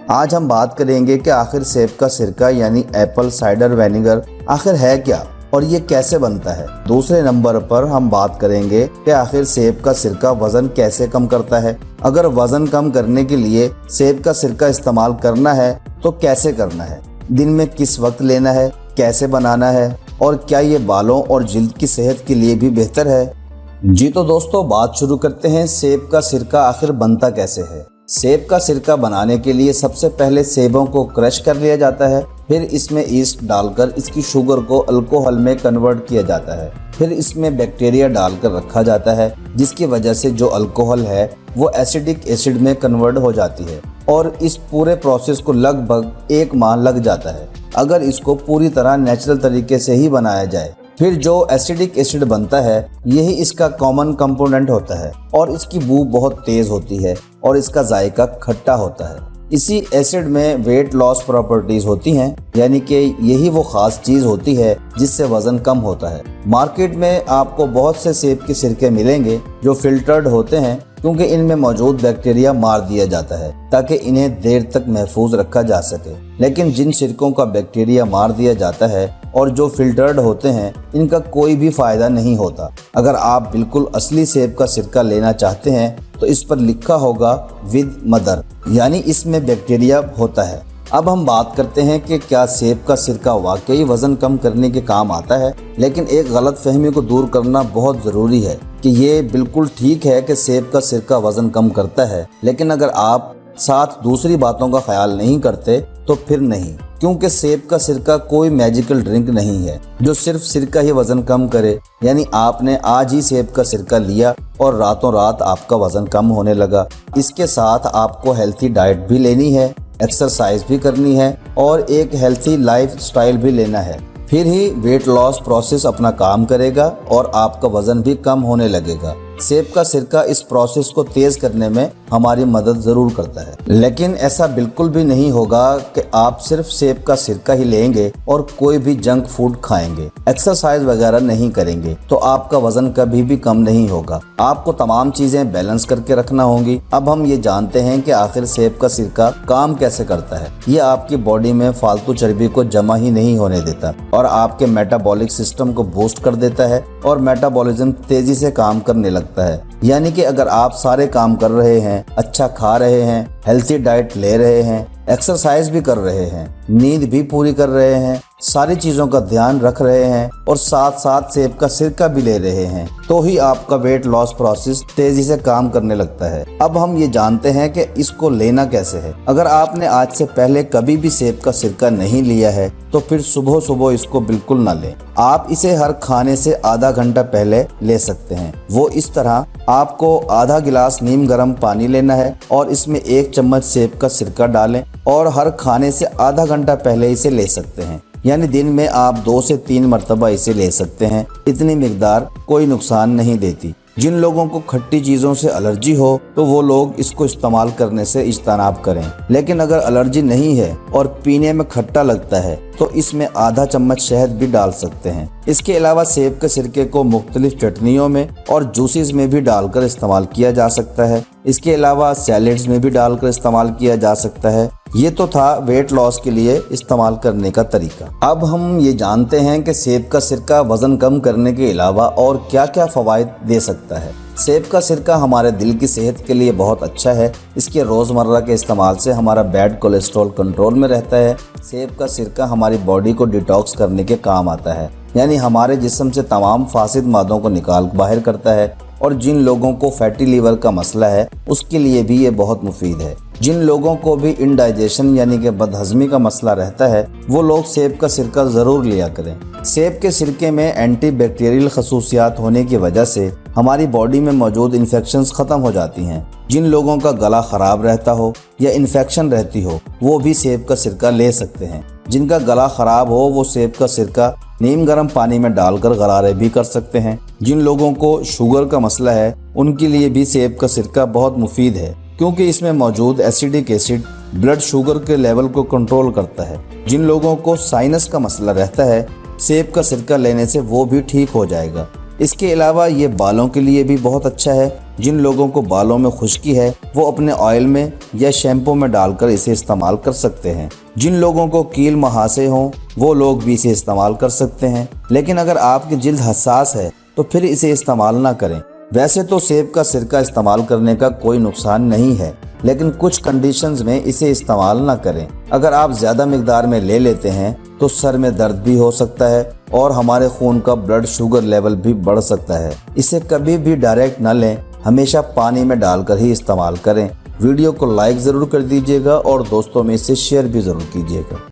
آج ہم بات کریں گے کہ آخر سیب کا سرکہ یعنی ایپل سائڈر وینیگر آخر ہے کیا اور یہ کیسے بنتا ہے۔ دوسرے نمبر پر ہم بات کریں گے کہ آخر سیب کا سرکہ وزن کیسے کم کرتا ہے۔ اگر وزن کم کرنے کے لیے سیب کا سرکہ استعمال کرنا ہے تو کیسے کرنا ہے، دن میں کس وقت لینا ہے، کیسے بنانا ہے اور کیا یہ بالوں اور جلد کی صحت کے لیے بھی بہتر ہے۔ جی تو دوستو بات شروع کرتے ہیں، سیب کا سرکہ آخر بنتا کیسے ہے۔ سیب کا سرکہ بنانے کے لیے سب سے پہلے سیبوں کو کرش کر لیا جاتا ہے، پھر اس میں ایسٹ ڈال کر اس کی شوگر کو الکوہل میں کنورٹ کیا جاتا ہے، پھر اس میں بیکٹیریا ڈال کر رکھا جاتا ہے جس کی وجہ سے جو الکوہل ہے وہ ایسیڈک ایسڈ میں کنورٹ ہو جاتی ہے اور اس پورے پروسیس کو لگ بھگ 1 ماہ لگ جاتا ہے اگر اس کو پوری طرح نیچرل طریقے سے ہی بنایا جائے۔ پھر جو ایسیڈک ایسڈ بنتا ہے یہی اس کا کامن کمپوننٹ ہوتا ہے اور اس کی بو بہت تیز ہوتی ہے اور اس کا ذائقہ کھٹا ہوتا ہے۔ اسی ایسڈ میں ویٹ لاس پراپرٹیز ہوتی ہیں، یعنی کہ یہی وہ خاص چیز ہوتی ہے جس سے وزن کم ہوتا ہے۔ مارکیٹ میں آپ کو بہت سے سیب کے سرکے ملیں گے جو فلٹرڈ ہوتے ہیں کیونکہ ان میں موجود بیکٹیریا مار دیا جاتا ہے تاکہ انہیں دیر تک محفوظ رکھا جا سکے، لیکن جن سرکوں کا بیکٹیریا مار دیا جاتا ہے اور جو فلٹرڈ ہوتے ہیں ان کا کوئی بھی فائدہ نہیں ہوتا۔ اگر آپ بالکل اصلی سیب کا سرکہ لینا چاہتے ہیں تو اس پر لکھا ہوگا ود مدر، یعنی اس میں بیکٹیریا ہوتا ہے۔ اب ہم بات کرتے ہیں کہ کیا سیب کا سرکہ واقعی وزن کم کرنے کے کام آتا ہے، لیکن ایک غلط فہمی کو دور کرنا بہت ضروری ہے کہ یہ بالکل ٹھیک ہے کہ سیب کا سرکہ وزن کم کرتا ہے، لیکن اگر آپ ساتھ دوسری باتوں کا خیال نہیں کرتے تو پھر نہیں، کیونکہ سیب کا سرکہ کوئی میجیکل ڈرنک نہیں ہے جو صرف سرکہ ہی وزن کم کرے۔ یعنی آپ نے آج ہی سیب کا سرکہ لیا اور راتوں رات آپ کا وزن کم ہونے لگا۔ اس کے ساتھ آپ کو ہیلتھی ڈائٹ بھی لینی ہے، ایکسرسائز بھی کرنی ہے اور ایک ہیلتھی لائف سٹائل بھی لینا ہے، پھر ہی ویٹ لاس پروسیس اپنا کام کرے گا اور آپ کا وزن بھی کم ہونے لگے گا۔ سیب کا سرکہ اس پروسیس کو تیز کرنے میں ہماری مدد ضرور کرتا ہے، لیکن ایسا بالکل بھی نہیں ہوگا کہ آپ صرف سیب کا سرکہ ہی لیں گے اور کوئی بھی جنک فوڈ کھائیں گے، ایکسرسائز وغیرہ نہیں کریں گے تو آپ کا وزن کبھی بھی کم نہیں ہوگا۔ آپ کو تمام چیزیں بیلنس کر کے رکھنا ہوں گی۔ اب ہم یہ جانتے ہیں کہ آخر سیب کا سرکہ کام کیسے کرتا ہے۔ یہ آپ کی باڈی میں فالتو چربی کو جمع ہی نہیں ہونے دیتا اور آپ کے میٹابولک سسٹم کو بوسٹ کر دیتا ہے اور میٹابولزم تیزی سے کام کرنے لگتا ہے۔ یعنی کہ اگر آپ سارے کام کر رہے ہیں، اچھا کھا رہے ہیں، ہیلتھی ڈائٹ لے رہے ہیں، ایکسرسائز بھی کر رہے ہیں، نیند بھی پوری کر رہے ہیں، ساری چیزوں کا دھیان رکھ رہے ہیں اور ساتھ ساتھ سیب کا سرکہ بھی لے رہے ہیں تو ہی آپ کا ویٹ لاس پروسیس تیزی سے کام کرنے لگتا ہے۔ اب ہم یہ جانتے ہیں کہ اس کو لینا کیسے ہے۔ اگر آپ نے آج سے پہلے کبھی بھی سیب کا سرکہ نہیں لیا ہے تو پھر صبح صبح اس کو بالکل نہ لیں۔ آپ اسے ہر کھانے سے آدھا گھنٹہ پہلے لے سکتے ہیں۔ وہ اس طرح آپ کو آدھا گلاس نیم گرم پانی لینا ہے اور اس میں 1 چمچ سیب کا سرکہ ڈالیں اور ہر کھانے سے آدھا گھنٹہ پہلے اسے لے سکتے ہیں، یعنی دن میں آپ 2 سے 3 مرتبہ اسے لے سکتے ہیں۔ اتنی مقدار کوئی نقصان نہیں دیتی۔ جن لوگوں کو کھٹی چیزوں سے الرجی ہو تو وہ لوگ اس کو استعمال کرنے سے اجتناب کریں، لیکن اگر الرجی نہیں ہے اور پینے میں کھٹا لگتا ہے تو اس میں آدھا چمچ شہد بھی ڈال سکتے ہیں۔ اس کے علاوہ سیب کے سرکے کو مختلف چٹنیوں میں اور جوسز میں بھی ڈال کر استعمال کیا جا سکتا ہے۔ اس کے علاوہ سیلڈز میں بھی ڈال کر استعمال کیا جا سکتا ہے۔ یہ تو تھا ویٹ لاس کے لیے استعمال کرنے کا طریقہ۔ اب ہم یہ جانتے ہیں کہ سیب کا سرکہ وزن کم کرنے کے علاوہ اور کیا کیا فوائد دے سکتا ہے۔ سیب کا سرکہ ہمارے دل کی صحت کے لیے بہت اچھا ہے۔ اس کے روزمرہ کے استعمال سے ہمارا بیڈ کولیسٹرول کنٹرول میں رہتا ہے۔ سیب کا سرکہ ہماری باڈی کو ڈیٹاکس کرنے کے کام آتا ہے، یعنی ہمارے جسم سے تمام فاسد مادوں کو نکال باہر کرتا ہے اور جن لوگوں کو فیٹی لیور کا مسئلہ ہے اس کے لیے بھی یہ بہت مفید ہے۔ جن لوگوں کو بھی انڈائجیشن یعنی کہ بد ہضمی کا مسئلہ رہتا ہے وہ لوگ سیب کا سرکہ ضرور لیا کریں۔ سیب کے سرکے میں اینٹی بیکٹیریل خصوصیات ہونے کی وجہ سے ہماری باڈی میں موجود انفیکشنز ختم ہو جاتی ہیں۔ جن لوگوں کا گلا خراب رہتا ہو یا انفیکشن رہتی ہو وہ بھی سیب کا سرکہ لے سکتے ہیں۔ جن کا گلا خراب ہو وہ سیب کا سرکہ نیم گرم پانی میں ڈال کر غرارے بھی کر سکتے ہیں۔ جن لوگوں کو شوگر کا مسئلہ ہے ان کے لیے بھی سیب کا سرکہ بہت مفید ہے کیونکہ اس میں موجود ایسیڈک ایسڈ بلڈ شوگر کے لیول کو کنٹرول کرتا ہے۔ جن لوگوں کو سائنس کا مسئلہ رہتا ہے سیب کا سرکہ لینے سے وہ بھی ٹھیک ہو جائے گا۔ اس کے علاوہ یہ بالوں کے لیے بھی بہت اچھا ہے۔ جن لوگوں کو بالوں میں خشکی ہے وہ اپنے آئل میں یا شیمپو میں ڈال کر اسے استعمال کر سکتے ہیں۔ جن لوگوں کو کیل مہاسے ہوں وہ لوگ بھی اسے استعمال کر سکتے ہیں، لیکن اگر آپ کی جلد حساس ہے تو پھر اسے استعمال نہ کریں۔ ویسے تو سیب کا سرکہ استعمال کرنے کا کوئی نقصان نہیں ہے، لیکن کچھ کنڈیشنز میں اسے استعمال نہ کریں۔ اگر آپ زیادہ مقدار میں لے لیتے ہیں تو سر میں درد بھی ہو سکتا ہے اور ہمارے خون کا بلڈ شوگر لیول بھی بڑھ سکتا ہے۔ اسے کبھی بھی ڈائریکٹ نہ لیں، ہمیشہ پانی میں ڈال کر ہی استعمال کریں۔ ویڈیو کو لائک ضرور کر دیجیے گا اور دوستوں میں اسے شیئر بھی ضرور کیجیے گا۔